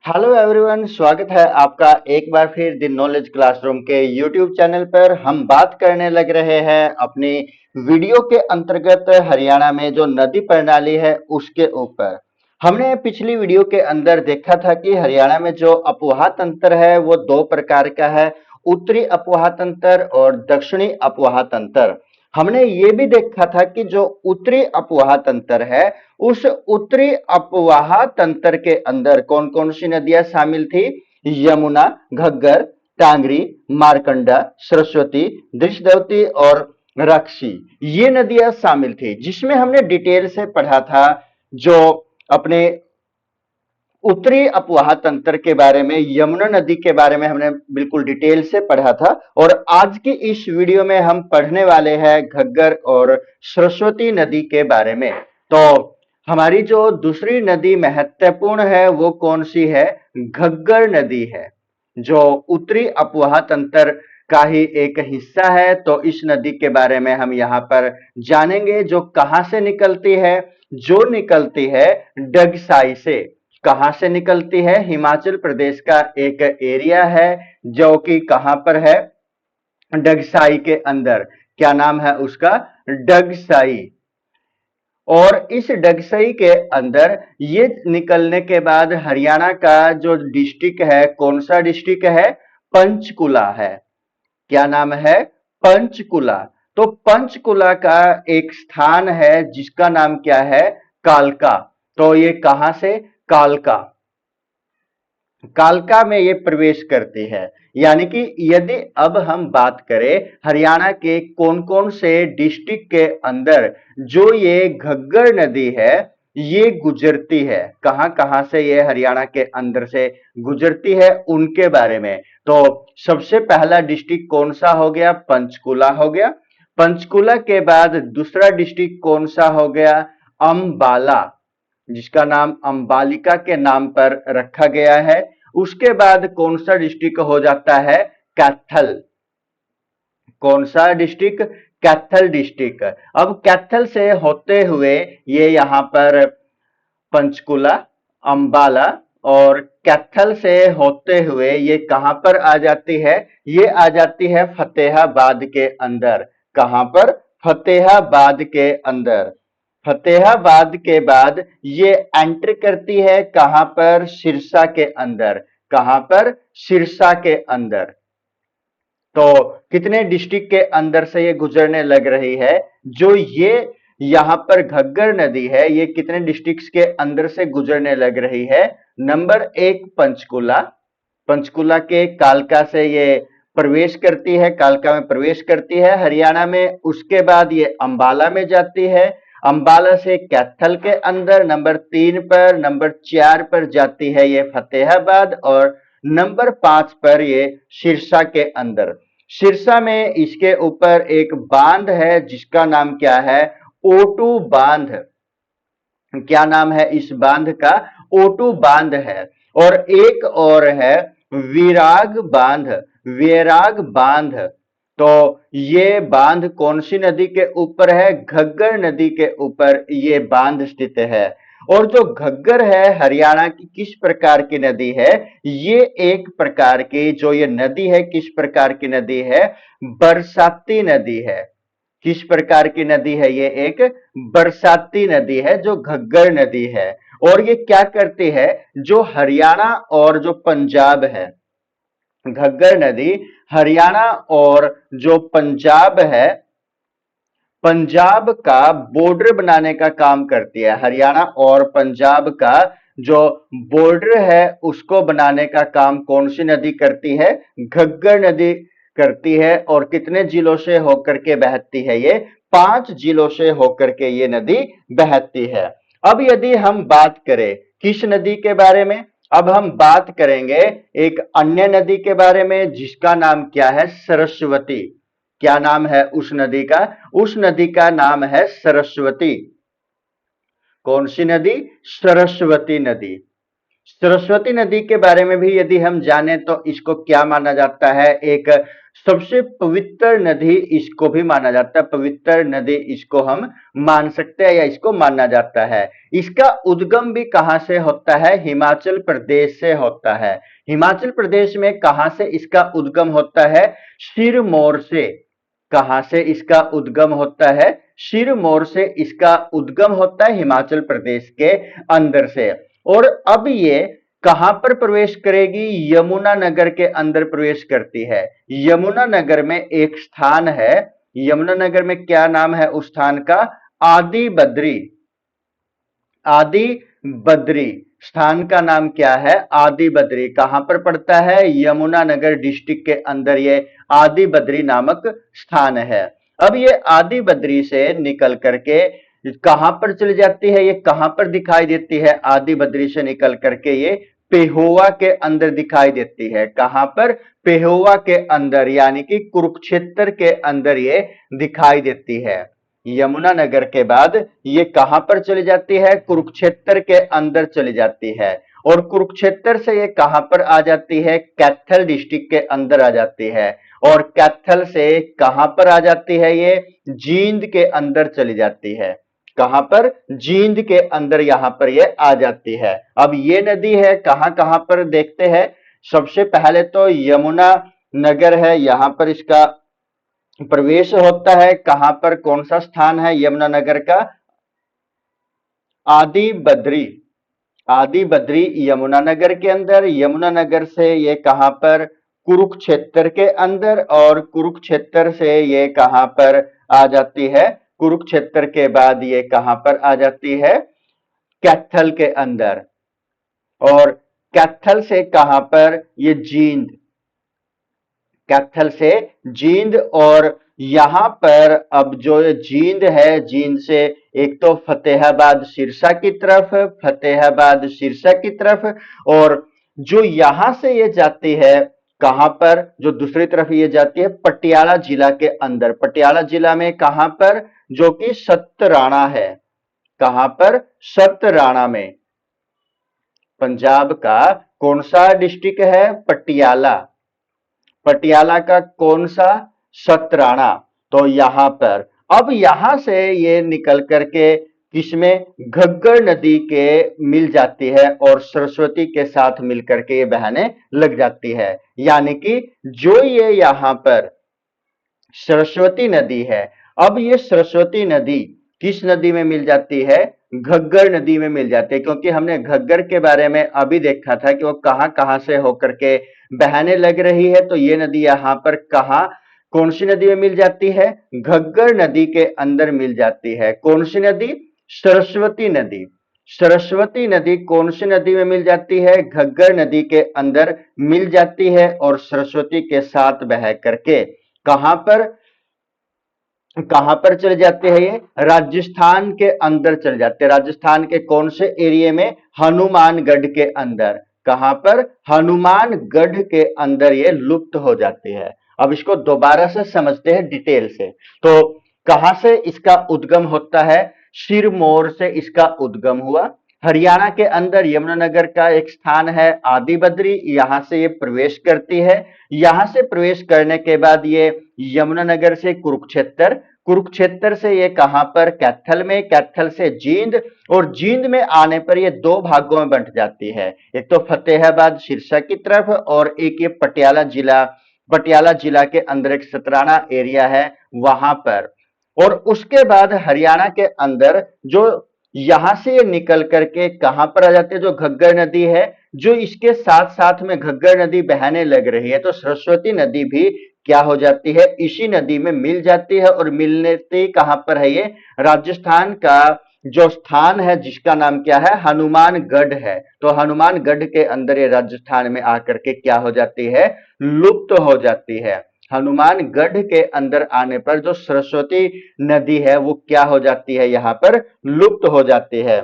Hello everyone, स्वागत है आपका एक बार फिर द नॉलेज क्लासरूम के यूट्यूब चैनल पर। हम बात करने लग रहे हैं अपनी वीडियो के अंतर्गत हरियाणा में जो नदी प्रणाली है उसके ऊपर। हमने पिछली वीडियो के अंदर देखा था कि हरियाणा में जो अपवाह तंत्र है वो दो प्रकार का है, उत्तरी अपवाह तंत्र और दक्षिणी अपवाह तंत्र। हमने ये भी देखा था कि जो उत्तरी अपवाह तंत्र है उस उत्तरी अपवाह तंत्र के अंदर कौन कौन सी नदियां शामिल थी। यमुना, घग्गर, टांगरी, मारकंडा, सरस्वती, दृशदवती और रक्षी, ये नदियां शामिल थी, जिसमें हमने डिटेल से पढ़ा था। जो अपने उत्तरी अपवाह तंत्र के बारे में, यमुना नदी के बारे में हमने बिल्कुल डिटेल से पढ़ा था। और आज की इस वीडियो में हम पढ़ने वाले हैं घग्गर और सरस्वती नदी के बारे में। तो हमारी जो दूसरी नदी महत्वपूर्ण है वो कौन सी है? घग्गर नदी है, जो उत्तरी अपवाह तंत्र का ही एक हिस्सा है। तो इस नदी के बारे में हम यहाँ पर जानेंगे, जो कहां से निकलती है। जो निकलती है डगसाई से। कहां से निकलती है? हिमाचल प्रदेश का एक एरिया है जो कि कहां पर है? डगसाई के अंदर। क्या नाम है उसका? डगसाई। और इस डगसई के अंदर ये निकलने के बाद हरियाणा का जो डिस्ट्रिक्ट है, कौन सा डिस्ट्रिक्ट है? पंचकुला है। क्या नाम है? पंचकुला। तो पंचकुला का एक स्थान है जिसका नाम क्या है? कालका। तो ये कहां से? कालका। कालका में ये प्रवेश करती है। यानी कि यदि अब हम बात करें हरियाणा के कौन कौन से डिस्ट्रिक्ट के अंदर जो ये घग्गर नदी है ये गुजरती है, कहां कहां से ये हरियाणा के अंदर से गुजरती है, उनके बारे में। तो सबसे पहला डिस्ट्रिक्ट कौन सा हो गया? पंचकुला हो गया। पंचकुला के बाद दूसरा डिस्ट्रिक्ट कौन सा हो गया? अंबाला, जिसका नाम अंबालिका के नाम पर रखा गया है। उसके बाद कौन सा डिस्ट्रिक्ट हो जाता है? कैथल। कौन सा डिस्ट्रिक्ट? कैथल डिस्ट्रिक्ट। अब कैथल से होते हुए ये यहाँ पर पंचकुला, अंबाला और कैथल से होते हुए ये कहां पर आ जाती है? ये आ जाती है फतेहाबाद के अंदर। कहां पर? फतेहाबाद के अंदर। फतेहाबाद के बाद ये एंटर करती है कहां पर? सिरसा के अंदर। कहां पर? सिरसा के अंदर। तो कितने डिस्ट्रिक्ट के अंदर से ये गुजरने लग रही है? जो ये यहां पर घग्गर नदी है ये कितने डिस्ट्रिक्ट्स के अंदर से गुजरने लग रही है? नंबर एक पंचकुला। पंचकुला के कालका से ये प्रवेश करती है, कालका में प्रवेश करती है हरियाणा में। उसके बाद ये अंबाला में जाती है। अंबाला से कैथल के अंदर नंबर 3 पर, नंबर 4 पर जाती है ये फतेहाबाद और नंबर 5 पर ये सिरसा के अंदर। सिरसा में इसके ऊपर एक बांध है जिसका नाम क्या है? ओटू बांध। क्या नाम है इस बांध का? ओटू बांध है। और एक और है विराग बांध। विराग बांध। तो ये बांध कौन सी नदी के ऊपर है? घग्गर नदी के ऊपर ये बांध स्थित है। और जो घग्गर है हरियाणा की किस प्रकार की नदी है? ये एक प्रकार की जो ये नदी है किस प्रकार की नदी है? बरसाती नदी है। किस प्रकार की नदी है? ये एक बरसाती नदी है जो घग्गर नदी है। और ये क्या करती है? जो हरियाणा और जो पंजाब है, घग्गर नदी हरियाणा और जो पंजाब है, पंजाब का बॉर्डर बनाने का काम करती है। हरियाणा और पंजाब का जो बॉर्डर है उसको बनाने का काम कौन सी नदी करती है? घग्गर नदी करती है। और कितने जिलों से होकर के बहती है ये? 5 जिलों से होकर के ये नदी बहती है। अब यदि हम बात करें किस नदी के बारे में? अब हम बात करेंगे एक अन्य नदी के बारे में जिसका नाम क्या है? सरस्वती। क्या नाम है उस नदी का? उस नदी का नाम है सरस्वती। कौन सी नदी? सरस्वती नदी। सरस्वती नदी के बारे में भी यदि हम जाने तो इसको क्या माना जाता है? एक सबसे पवित्र नदी इसको भी माना जाता है, पवित्र नदी इसको हम मान सकते हैं या इसको माना जाता है। इसका उद्गम भी कहां से होता है? हिमाचल प्रदेश से होता है। हिमाचल प्रदेश में कहां से इसका उद्गम होता है? सिरमौर से। कहां से इसका उद्गम होता है? सिरमौर से इसका उद्गम होता है, हिमाचल प्रदेश के अंदर से। और अब ये कहां पर प्रवेश करेगी? यमुनानगर के अंदर प्रवेश करती है। यमुनानगर में एक स्थान है, यमुनानगर में क्या नाम है उस स्थान का? आदि बद्री। आदि बद्री स्थान का नाम क्या है? आदि बद्री। कहां पर पड़ता है? यमुनानगर डिस्ट्रिक्ट के अंदर ये आदि बद्री नामक स्थान है। अब ये आदि बद्री से निकल करके कहां पर चली जाती है? ये कहां पर दिखाई देती है? आदि बद्री से निकल करके ये पेहोवा के अंदर दिखाई देती है। कहां पर? पेहोवा के अंदर, यानी कि कुरुक्षेत्र के अंदर ये दिखाई देती है। यमुनानगर के बाद ये कहां पर चली जाती है? कुरुक्षेत्र के अंदर चली जाती है। और कुरुक्षेत्र से ये कहां पर आ जाती है? कैथल डिस्ट्रिक्ट के अंदर आ जाती है। और कैथल से कहां पर आ जाती है? ये जींद के अंदर चली जाती है। कहां पर? जींद के अंदर यहां पर ये आ जाती है। अब ये नदी है कहां कहां पर देखते हैं। सबसे पहले तो यमुना नगर है, यहां पर इसका प्रवेश होता है। कहां पर? कौन सा स्थान है यमुनानगर का? आदि बद्री। आदि बद्री यमुनानगर के अंदर। यमुनानगर से ये कहां पर? कुरुक्षेत्र के अंदर। और कुरुक्षेत्र से ये कहां पर आ जाती है? कुरुक्षेत्र के बाद ये कहां पर आ जाती है? कैथल के अंदर। और कैथल से कहां पर? ये जींद। कैथल से जींद। और यहां पर अब जो जींद है, जींद से एक तो फतेहाबाद सिरसा की तरफ, फतेहाबाद सिरसा की तरफ। और जो यहां से ये जाती है कहां पर? जो दूसरी तरफ ये जाती है पटियाला जिला के अंदर। पटियाला जिला में कहां पर? जो कि सतराणा है। कहां पर? सतराणा में। पंजाब का कौन सा डिस्ट्रिक्ट है? पटियाला। पटियाला का कौन सा? सतराणा। तो यहां पर अब यहां से ये निकल करके किसमें? घग्गर नदी के मिल जाती है और सरस्वती के साथ मिलकर के ये बहने लग जाती है। यानी कि जो ये यहां पर सरस्वती नदी है, अब ये सरस्वती नदी किस नदी में मिल जाती है? घग्गर नदी में मिल जाती है। क्योंकि हमने घग्गर के बारे में अभी देखा था कि वो कहां कहां से होकर के बहने लग रही है। तो ये नदी यहां पर कहां, कौन सी नदी में मिल जाती है? घग्गर नदी के अंदर मिल जाती है। कौन सी नदी? सरस्वती नदी। सरस्वती नदी कौन सी नदी में मिल जाती है? घग्गर नदी के अंदर मिल जाती है। और सरस्वती के साथ बह करके कहां पर, कहां पर चले जाते हैं? ये राजस्थान के अंदर चले जाते हैं। राजस्थान के कौन से एरिया में? हनुमानगढ़ के अंदर। कहां पर? हनुमानगढ़ के अंदर ये लुप्त हो जाती है। अब इसको दोबारा से समझते हैं डिटेल से। तो कहां से इसका उद्गम होता है? सिरमौर से इसका उद्गम हुआ। हरियाणा के अंदर यमुनानगर का एक स्थान है आदि बद्री, यहां से ये प्रवेश करती है। यहां से प्रवेश करने के बाद ये यमुनानगर से कुरुक्षेत्र, कुरुक्षेत्र से ये कहां पर? कैथल में, कैथल से जींद। और जींद में आने पर ये दो भागों में बंट जाती है। एक तो फतेहाबाद सिरसा की तरफ और एक ये पटियाला जिला, पटियाला जिला के अंदर एक सतराना एरिया है वहां पर। और उसके बाद हरियाणा के अंदर जो यहां से ये निकल करके कहां पर आ जाती है? जो घग्गर नदी है, जो इसके साथ साथ में घग्गर नदी बहने लग रही है, तो सरस्वती नदी भी क्या हो जाती है? इसी नदी में मिल जाती है। और मिलने से कहां पर है ये? राजस्थान का जो स्थान है जिसका नाम क्या है? हनुमानगढ़ है। तो हनुमानगढ़ के अंदर ये राजस्थान में आकर के क्या हो जाती है? लुप्त हो जाती है। हनुमानगढ़ के अंदर आने पर जो सरस्वती नदी है वो क्या हो जाती है? यहां पर लुप्त हो जाती है।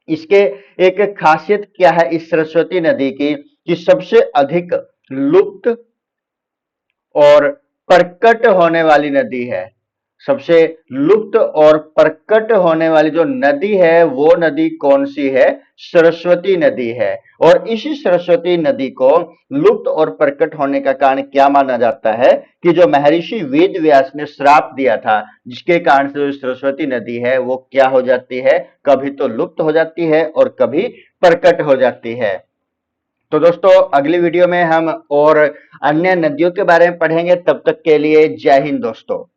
इसके एक खासियत क्या है इस सरस्वती नदी की? कि सबसे अधिक लुप्त और प्रकट होने वाली नदी है। सबसे लुप्त और प्रकट होने वाली जो नदी है वो नदी कौन सी है? सरस्वती नदी है। और इसी सरस्वती नदी को लुप्त और प्रकट होने का कारण क्या माना जाता है कि जो महर्षि वेद व्यास ने श्राप दिया था, जिसके कारण से जो सरस्वती नदी है वो क्या हो जाती है? कभी तो लुप्त हो जाती है और कभी प्रकट हो जाती है। तो दोस्तों अगली वीडियो में हम और अन्य नदियों के बारे में पढ़ेंगे। तब तक के लिए जय हिंद दोस्तों।